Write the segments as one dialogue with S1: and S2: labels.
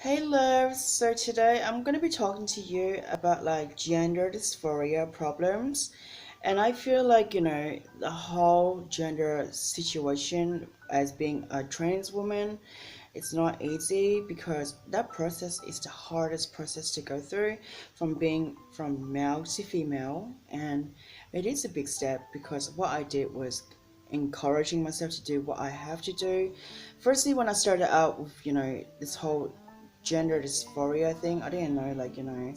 S1: Hey loves, so today I'm going to be talking to you about like gender dysphoria problems. And I feel like, the whole gender situation as being a trans woman, it's not easy because that process is the hardest process to go through from being from male to female. And it is a big step because what I did was encouraging myself to do what I have to do. Firstly, when I started out with, this whole gender dysphoria thing, I didn't know,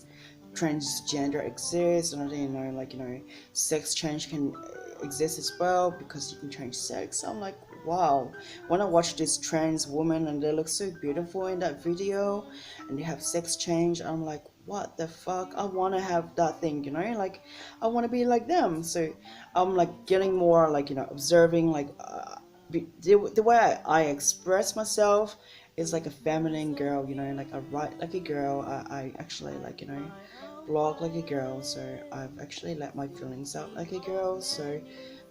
S1: transgender exists, and I didn't know, sex change can exist as well because you can change sex. I'm like, wow. When I watch this trans woman and they look so beautiful in that video and they have sex change, I'm like, what the fuck? I want to have that thing, like I want to be like them. So I'm like getting more like, observing like the way I express myself is like a feminine girl, like I write like a girl. I actually like, blog like a girl, so I've actually let my feelings out like a girl. So,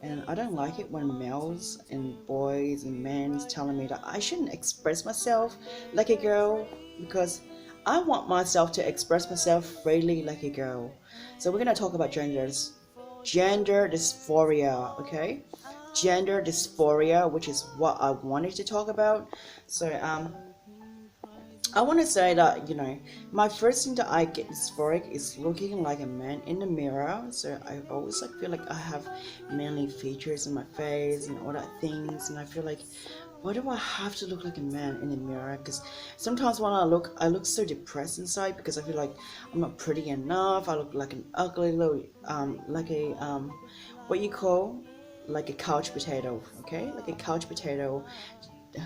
S1: and I don't like it when males and boys and men telling me that I shouldn't express myself like a girl because I want myself to express myself freely like a girl. So we're gonna talk about gender dysphoria, okay? Gender dysphoria, which is what I wanted to talk about. So I want to say that, my first thing that I get dysphoric is looking like a man in the mirror. So I always like feel like I have manly features in my face and all that things, and I feel like, why do I have to look like a man in the mirror? Because sometimes when I look so depressed inside because I feel like I'm not pretty enough. I look like an ugly little, like a, what you call, like a couch potato, okay? Like a couch potato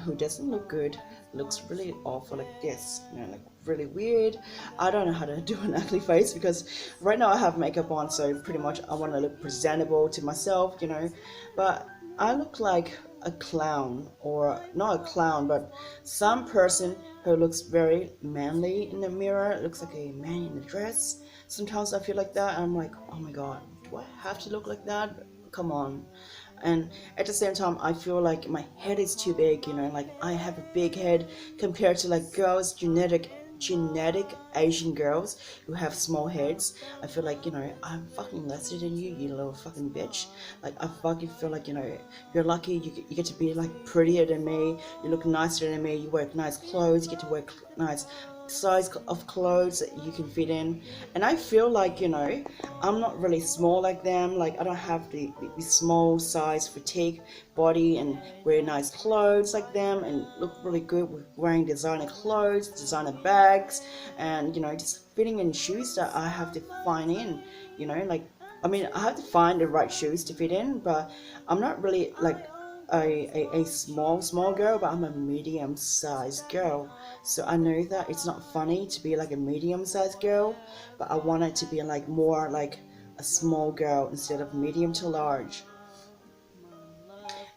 S1: who doesn't look good, looks really awful like this, like really weird. I don't know how to do an ugly face because right now I have makeup on, so pretty much I want to look presentable to myself, but I look like a clown, or not a clown, but some person who looks very manly in the mirror, looks like a man in a dress. Sometimes I feel like that, and I'm like, oh my god, do I have to look like that? Come on. And at the same time I feel like my head is too big, like I have a big head compared to like girls, genetic Asian girls who have small heads. I feel like, I'm fucking lesser than you little fucking bitch. Like I fucking feel like, you're lucky you get to be like prettier than me, you look nicer than me, you wear nice clothes, you get to wear nice size of clothes that you can fit in. And I feel like, I'm not really small like them. Like I don't have the small size fatigue body and wear nice clothes like them and look really good with wearing designer clothes, designer bags, and just fitting in shoes that I have to find in, like, I mean, I have to find the right shoes to fit in, but I'm not really like a small girl, but I'm a medium sized girl. So I know that it's not funny to be like a medium sized girl, but I want it to be like more like a small girl instead of medium to large.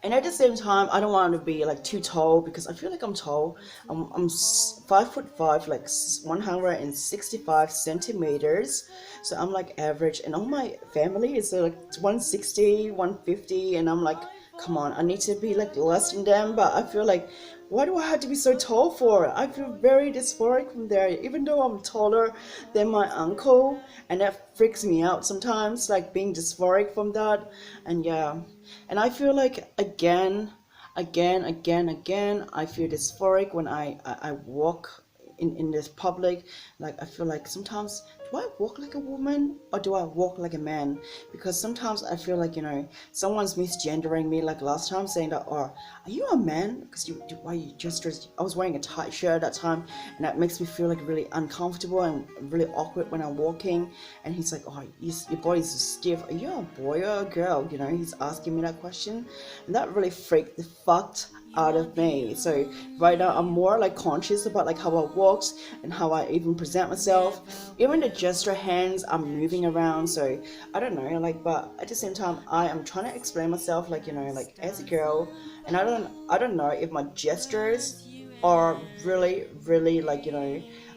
S1: And at the same time, I don't want to be like too tall because I feel like I'm tall. I'm 5'5", like 165 centimeters. So I'm like average, and all my family is like 160, 150, and I'm like, come on, I need to be like less than them. But I feel like, why do I have to be so tall for? I feel very dysphoric from there, even though I'm taller than my uncle, and that freaks me out sometimes, like being dysphoric from that. And yeah, and I feel like again, I feel dysphoric when I walk in this public. Like I feel like sometimes, do I walk like a woman or do I walk like a man? Because sometimes I feel like, someone's misgendering me, like last time, saying that, oh, are you a man? Because why you just dressed, I was wearing a tight shirt at that time, and that makes me feel like really uncomfortable and really awkward when I'm walking. And he's like, oh, your body's stiff, are you a boy or a girl? He's asking me that question, and that really freaked the fucked out of me. So right now I'm more like conscious about like how I walk and how I even present myself, even the gesture hands I'm moving around. So I don't know, like, but at the same time I am trying to explain myself, like, like as a girl, and I don't know if my gestures are really like,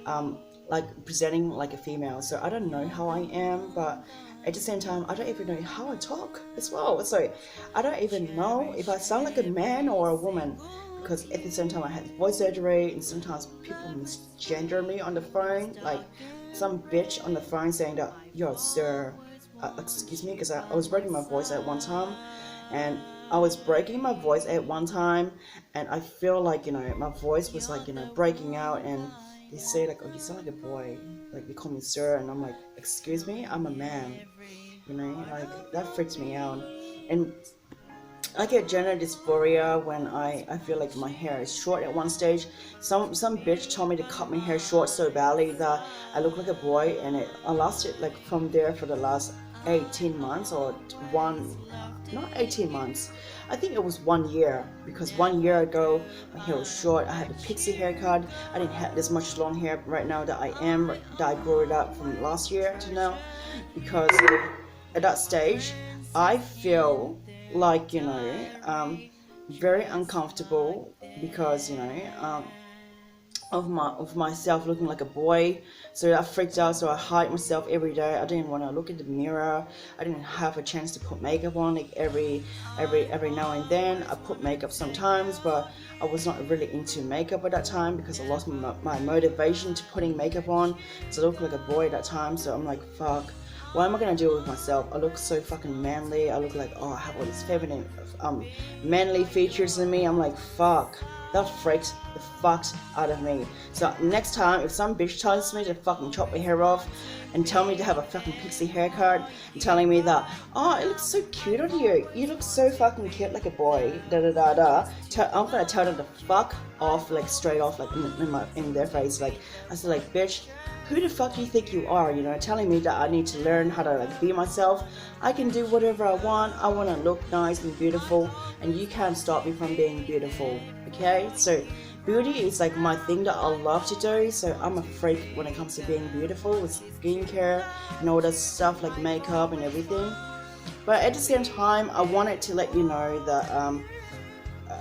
S1: um like presenting like a female. So I don't know how I am, but at the same time I don't even know how I talk as well. So I don't even know if I sound like a man or a woman, because at the same time I had voice surgery, and sometimes people misgender me on the phone, like some bitch on the phone saying that, yo sir, excuse me, because I was breaking my voice at one time, and I was breaking my voice at one time, and I feel like, my voice was like, breaking out, and they say like, oh, you sound like a boy, like they call me sir, and I'm like, excuse me, I'm a man, like that freaks me out. And I get gender dysphoria when I feel like my hair is short at one stage. Some bitch told me to cut my hair short so badly that I look like a boy, and I lasted like from there for the last 18 months or not 18 months. I think it was 1 year, because 1 year ago my hair was short. I had a pixie haircut. I didn't have this much long hair right now that I grew it up from last year to now, because at that stage I feel like, very uncomfortable, because of myself looking like a boy. So I freaked out, so I hide myself every day. I didn't want to look in the mirror. I didn't have a chance to put makeup on, like every now and then. I put makeup sometimes, but I was not really into makeup at that time, because I lost my motivation to putting makeup on, so I looked like a boy at that time. So I'm like, fuck, what am I gonna do with myself? I look so fucking manly. I look like, oh, I have all these feminine, manly features in me. I'm like, fuck, that freaks the fuck out of me. So next time, if some bitch tells me to fucking chop my hair off and tell me to have a fucking pixie haircut and telling me that, oh, it looks so cute on you, you look so fucking cute like a boy, da da da da, I'm gonna tell them to fuck off, like straight off, like in their face. Like I said, like, bitch, who the fuck do you think you are, telling me that I need to learn how to like be myself? I can do whatever I want. I want to look nice and beautiful, and you can't stop me from being beautiful, okay? So beauty is like my thing that I love to do. So I'm a freak when it comes to being beautiful, with skincare and all that stuff, like makeup and everything. But at the same time, I wanted to let you know that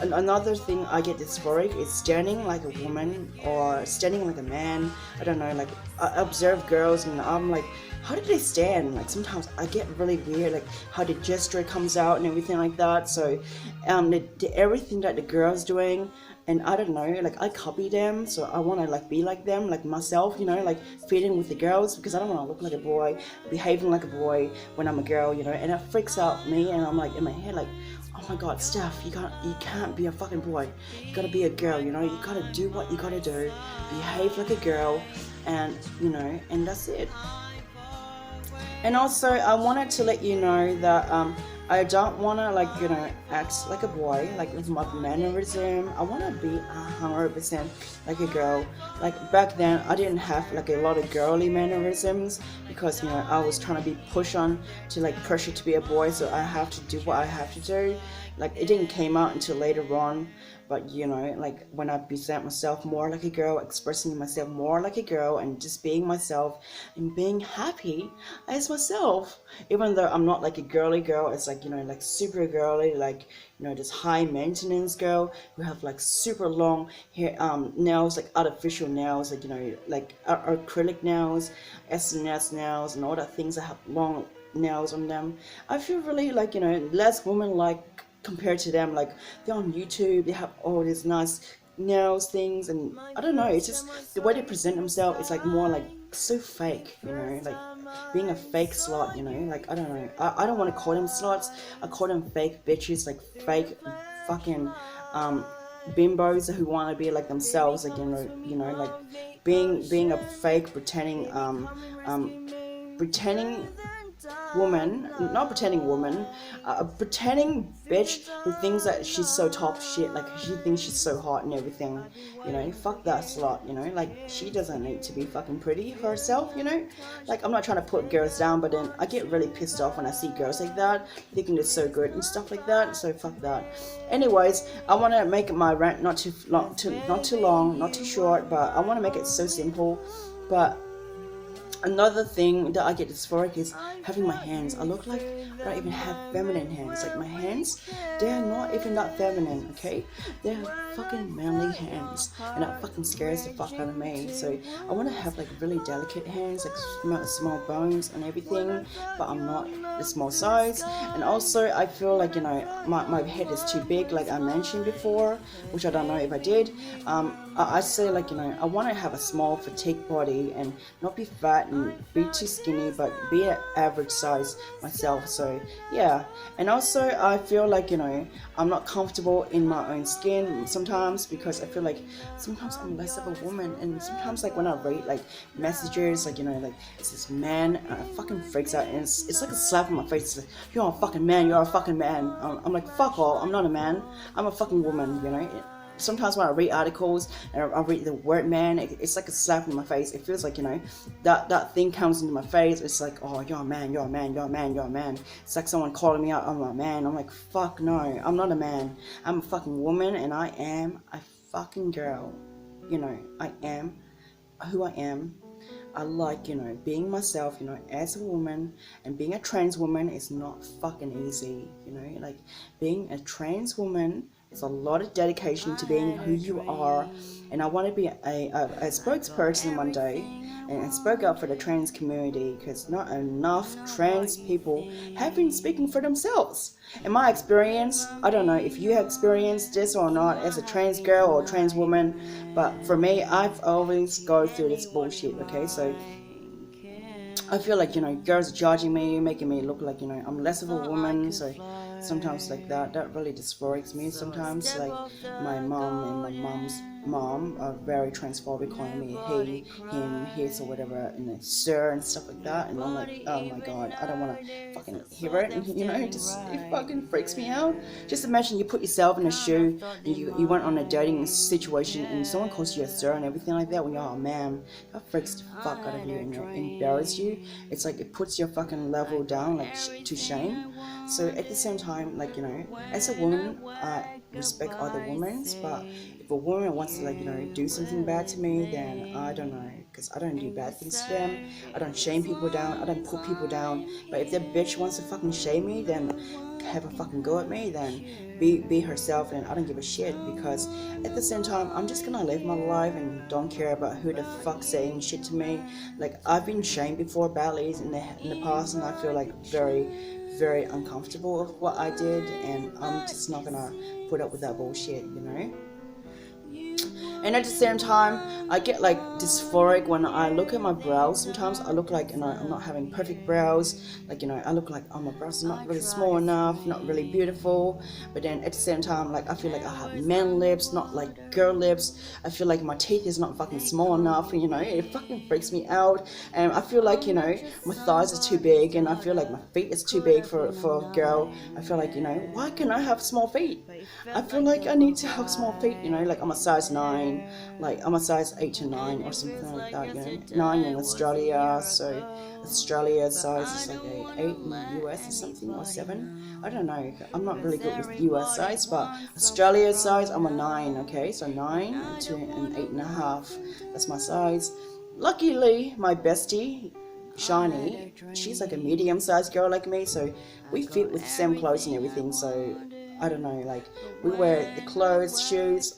S1: another thing I get dysphoric is standing like a woman or standing like a man. I don't know, like I observe girls and I'm like, how did they stand? Like sometimes I get really weird, like how the gesture comes out and everything like that. So everything that the girls doing, and I don't know, like I copy them, so I want to like be like them, like myself, like fit in with the girls, because I don't want to look like a boy, behaving like a boy when I'm a girl, and it freaks out me, and I'm like in my head like, oh my god, Steph, you can't be a fucking boy, you gotta be a girl, you gotta do what you gotta do, behave like a girl, and and that's it. And also I wanted to let you know that I don't want to like act like a boy, like with my mannerism. I want to be 100% like a girl. Like back then I didn't have like a lot of girly mannerisms, because I was trying to be pushed on to like pressure to be a boy, so I have to do what I have to do. Like it didn't came out until later on, but like when I present myself more like a girl, expressing myself more like a girl, and just being myself and being happy as myself, even though I'm not like a girly girl. It's like like super girly, like this high maintenance girl who have like super long hair, nails, like artificial nails, like like acrylic nails, SNS nails, and all that things that have long nails on them. I feel really like less woman like compared to them. Like they're on YouTube, they have all these nice nails things, and I don't know, it's just the way they present themselves. It's like more like so fake, like being a fake slut, like I don't know, I don't want to call them sluts, I call them fake bitches, like fake fucking bimbos who want to be like themselves, like like being a fake pretending pretending woman, not pretending woman, a pretending bitch who thinks that she's so top shit, like she thinks she's so hot and everything, fuck that slut, like she doesn't need to be fucking pretty for herself, like I'm not trying to put girls down, but then I get really pissed off when I see girls like that, thinking they're so good and stuff like that, so fuck that. Anyways, I want to make my rant not too long, not too short, but I want to make it so simple, but Another thing that I get dysphoric is having my hands. I look like I don't even have feminine hands. Like my hands, they're not even that feminine, okay? They're fucking manly hands, and that fucking scares the fuck out of me. So I want to have like really delicate hands, like small bones and everything, but I'm not the small size. And also I feel like, you know, my head is too big, like I mentioned before, which I don't know if I did. I say like, you know, I want to have a small petite body and not be fat and be too skinny, but be an average size myself. So yeah. And also I feel like, you know, I'm not comfortable in my own skin sometimes, because I feel like sometimes I'm less of a woman. And sometimes like when I read like messages, like, you know, like it's this man, fucking freaks out, and it's like a slap in my face. It's like, you're a fucking man, you're a fucking man. I'm like, fuck all, I'm not a man, I'm a fucking woman, you know. Sometimes when I read articles and I read the word man, it's like a slap in my face. It feels like, you know, that thing comes into my face. It's like, oh, you're a man, you're a man, you're a man, you're a man. It's like someone calling me out, I'm a man. I'm like, fuck no, I'm not a man. I'm a fucking woman, and I am a fucking girl. You know, I am who I am. I like, you know, being myself, you know, as a woman. And being a trans woman is not fucking easy, you know. Like being a trans woman, it's a lot of dedication to being who you are. And I want to be a spokesperson one day and spoke up for the trans community, because not enough trans people have been speaking for themselves. In my experience, I don't know if you have experienced this or not as a trans girl or trans woman, but for me, I've always go through this bullshit, okay? So I feel like, you know, girls are judging me, making me look like, you know, I'm less of a woman. So sometimes like that really dysphorics me. Sometimes like my mom and my mom's mom are very transphobic, calling me he, him, his, or whatever, and then sir and stuff like that. And I'm like, oh my god, I don't want to fucking hear it. And you know, it fucking freaks me out. Just imagine you put yourself in a shoe, and you went on a dating situation, and someone calls you a sir and everything like that when you're a man. That freaks the fuck out of you and embarrasses you. It's like it puts your fucking level down, like to shame. So at the same time, like, you know, as a woman, I respect other women, but if a woman wants to, like, you know, do something bad to me, then I don't know, because I don't do bad things to them. I don't shame people down, I don't put people down. But if that bitch wants to fucking shame me, then have a fucking go at me, then be herself, and I don't give a shit, because at the same time, I'm just gonna live my life and don't care about who the fuck saying shit to me. Like, I've been shamed before badly in the past, and I feel like very uncomfortable with what I did, and I'm just not gonna put up with that bullshit, you know. And at the same time, I get like dysphoric when I look at my brows. Sometimes I look like, you know, I'm not having perfect brows. Like, you know, I look like, oh, my brows are not really small enough, not really beautiful. But then at the same time, like, I feel like I have man lips, not like girl lips. I feel like my teeth is not fucking small enough, you know. It fucking freaks me out. And I feel like, you know, my thighs are too big, and I feel like my feet is too big for a girl. I feel like, you know, why can I have small feet? I feel like I need to have small feet, you know, like I'm a size 9, like I'm a size 8 to 9 or something like that, you know, 9 in Australia, so Australia size is like a 8 in the US or something, or 7, I don't know, I'm not really good with US size, but Australia size, I'm a 9, okay, so 9 to an 8.5, that's my size. Luckily, my bestie, Shani, she's like a medium-sized girl like me, so we fit with the same clothes and everything, so I don't know, like, we wear the clothes, shoes,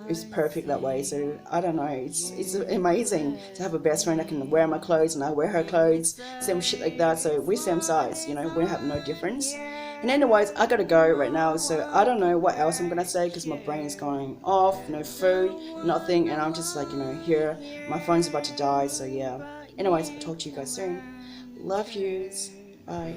S1: it's perfect that way. So I don't know, it's amazing to have a best friend that can wear my clothes and I wear her clothes, same shit like that. So we're same size, you know, we have no difference. And anyways, I gotta go right now, so I don't know what else I'm gonna say, because my brain is going off, no food, nothing, and I'm just like, you know, here, my phone's about to die, so yeah. Anyways, I'll talk to you guys soon. Love yous. Bye.